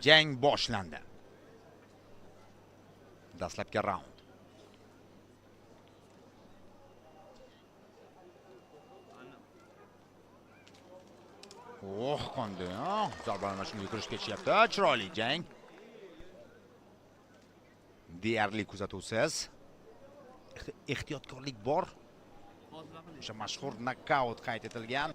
Jang boshlandi. Dastlabki raund. Qanday, zarbalar shunga kirish ketishyapti. Chiroyli jang. Deyarli kuzatuvsiz. Ehtiyotkorlik bor. O'sha mashhur nokaut qayd etilgan.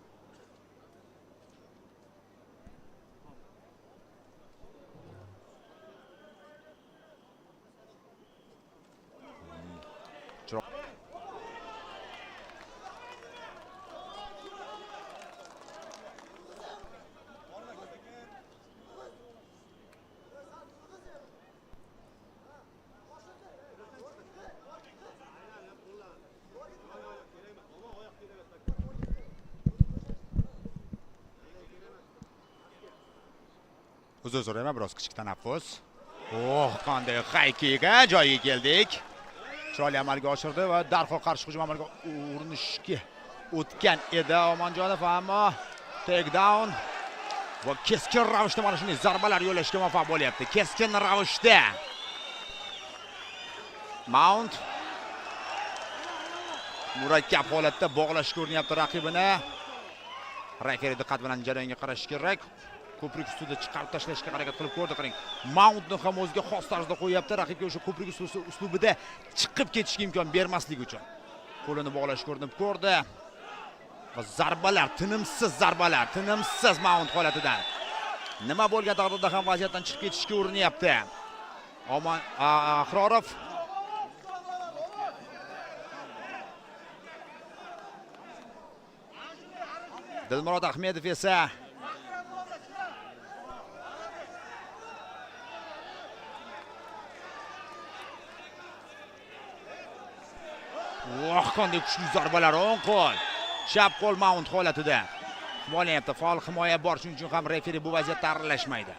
Uzr so'rayman, biroz kichik tanaffus. Qanday haykiga joyiga keldik. Chiroyli amalga oshirdi va darhol qarshi hujum amalga urinishga o'tgan edi Omonjonov, ammo takedown va keskin ravishda mana shunday zarbalar yo'llashga muvaffaq bo'lyapti. Keskin ravishda Mount murakkab holatda bog'lashga urinyapti raqibini. Referi diqqat bilan jarayonga qarash kerak. Ko'prik ustida chiqarib tashlashga harakat qilib ko'rdi. Qarang, Mountni ham o'ziga xos tarzda qo'yapti, raqibga o'sha ko'prik uslubida chiqib ketishga imkon bermasligi uchun. Qo'lini bog'lashga urinib ko'rdi. Va zarbalar, tinimsiz Mount holatidan. Nima bo'lgan taqdirda ham vaziyatdan chiqib ketishga urinyapti. Ahrorov Dilmurod Ahmedov esa qanday kuchli zarbalar, o'ng qo'l, chap qo'l Mount holatida. Bo'lyapti, faol himoya bor, shuning uchun ham referi bu vaziyatda aralashmaydi.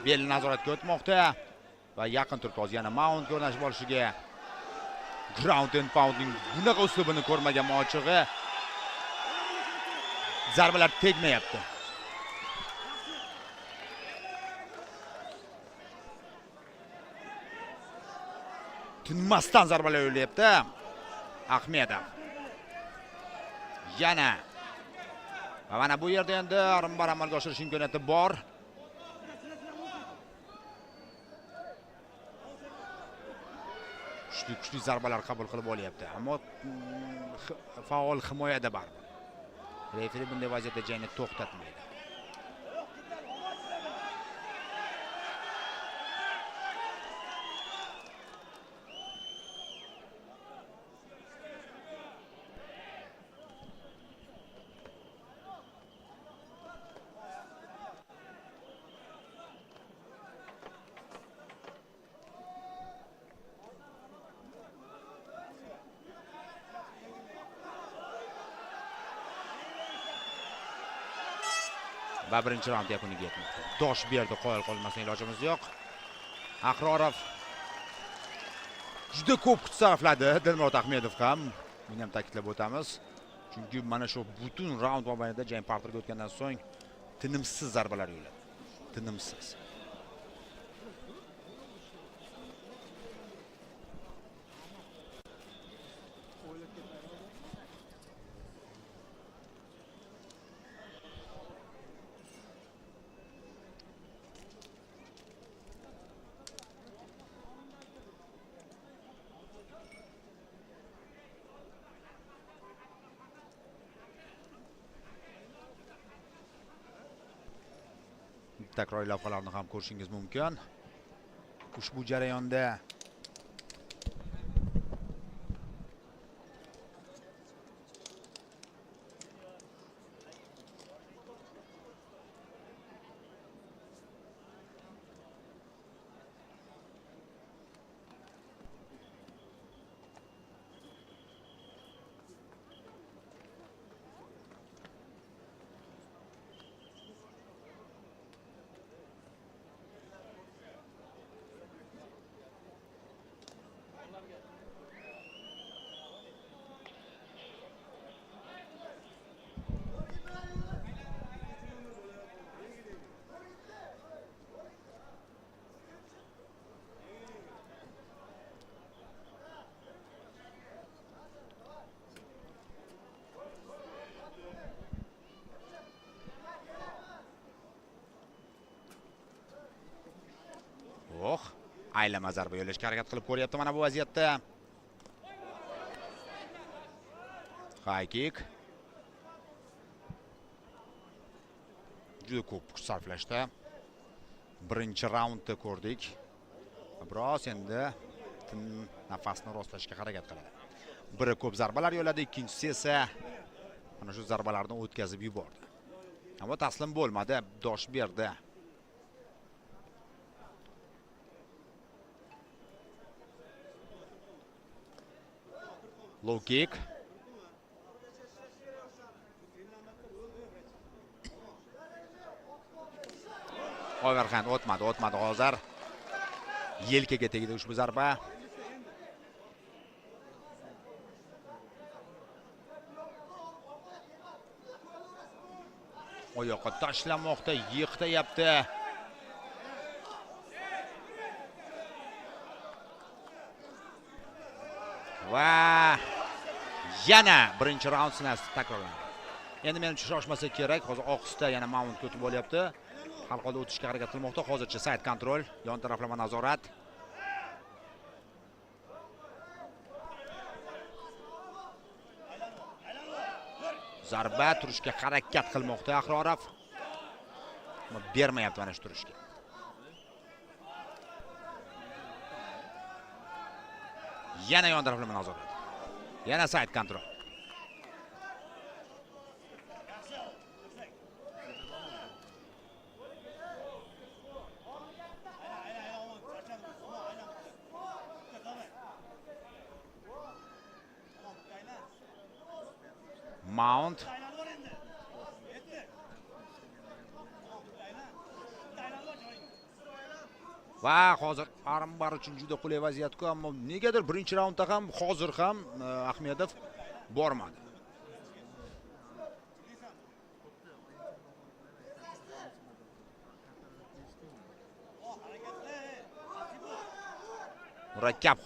Bel nazoratga o'tmoqda va yaqin turib hozir yana Mount ko'rinish bo'lishiga. Ground and pounding bunaqa uslubini ko'rmagan ochig'i. Zarbalar tegmayapti. Tinmasdan zarbalar yo'llayapti Ahmedov. Yana va mana bu yerda endi arimbar amalga oshirish imkoniyati bor. Kuchli zarbalar qabul qilib olyapti, ammo faol himoyada bor. Referi bunday vaziyatda jangni to'xtatmaydi. Va birinchi raund yakuniga yetmoqda. Dosh berdi, qoyil qolmasdan ilojimiz yo'q. Ahrorov juda ko'p kuch sarfladi, Dilmurod Ahmedov ham. Buni ham ta'kidlab o'tamiz. Chunki mana shu butun raund mobaynida jang parterga o'tgandan so'ng tinimsiz zarbalar yo'lladi. Tinimsiz. Takroriy lavhalarni ham ko'rishingiz mumkin. Ushbu jarayonda aylama zarba yo'llashga harakat qilib ko'ryapti mana bu vaziyatda. High kick. Juda ko'p kuch sarflashdi. Birinchi raundda ko'rdik. Biroz endi nafasni rostlashga harakat qiladi. Biri ko'p zarbalar yo'lladi, ikkinchisi esa mana shu zarbalarni o'tkazib yubordi. Ammo taslim bo'lmadi, dosh berdi. Low kick. Overhand o'tmadi hozir. Yelkaga tegdi ushbu zarba. Oyoqqa tashlamoqda, yiqtayapti. Va yana birinchi raund sinasi takrorlandi. Endi menimcha shoshmasa kerak. Hozir oqsida yana Mount ko'tib bo'lyapti. Halqada o'tishga harakat qilmoqda. Hozircha side control, yon taraflama nazorat. Zarba turishga harakat qilmoqda Ahrorov. Ammo bermayapti mana shu turishga. Yana yon taraflama nazorat. Yana side control. Mount. Va hozir armbar uchun juda qulay vaziyat-ku, ammo negadir birinchi raundda ham hozir ham Ahmedov bormadi. Murakkab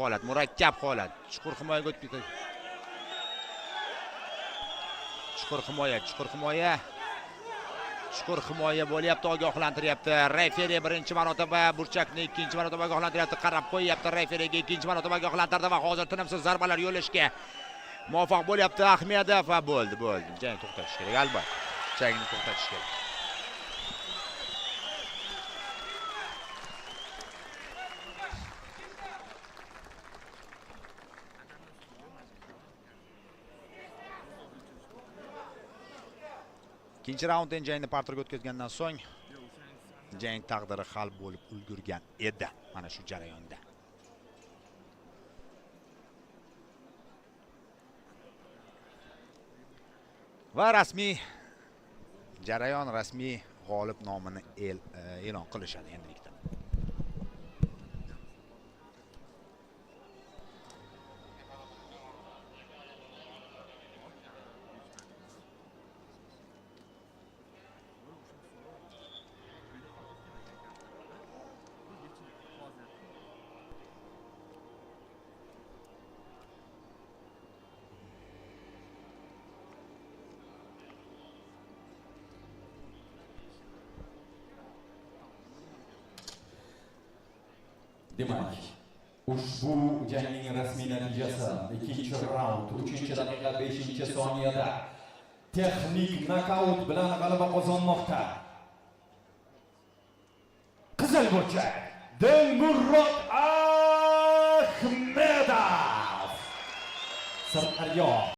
holat. Chuqur himoyaga o'tib ketdi. Chuqur himoya bo'lyapti, ogohlantiryapti. Referi birinchi marotaba burchakni ikkinchi marotaba ogohlantiryapti, qarab qo'yapti referiga, ikkinchi marotaba ogohlantirdi va hozir tinimsiz zarbalar yo'llashga muvaffaq bo'lyapti Ahmedov va bo'ldi. Jang to'xtatish kerak albatta. Jangni to'xtatish kerak. Ikkinchi raunddan jangni parterga o'tkazgandan so'ng jang taqdiri hal bo'lib ulgurgan edi mana shu jarayonda. Va rasmiy jarayon, rasmiy g'olib nomini e'lon qilishadi endilikda. Demak, ushbu jangning rasmiy natijasi ikkinchi raund 3-daqiqa 5-soniyada texnik nokaut bilan g'alaba qozonmoqda. Qizil burchak Dilmurod Ahmedov. Sirdaryo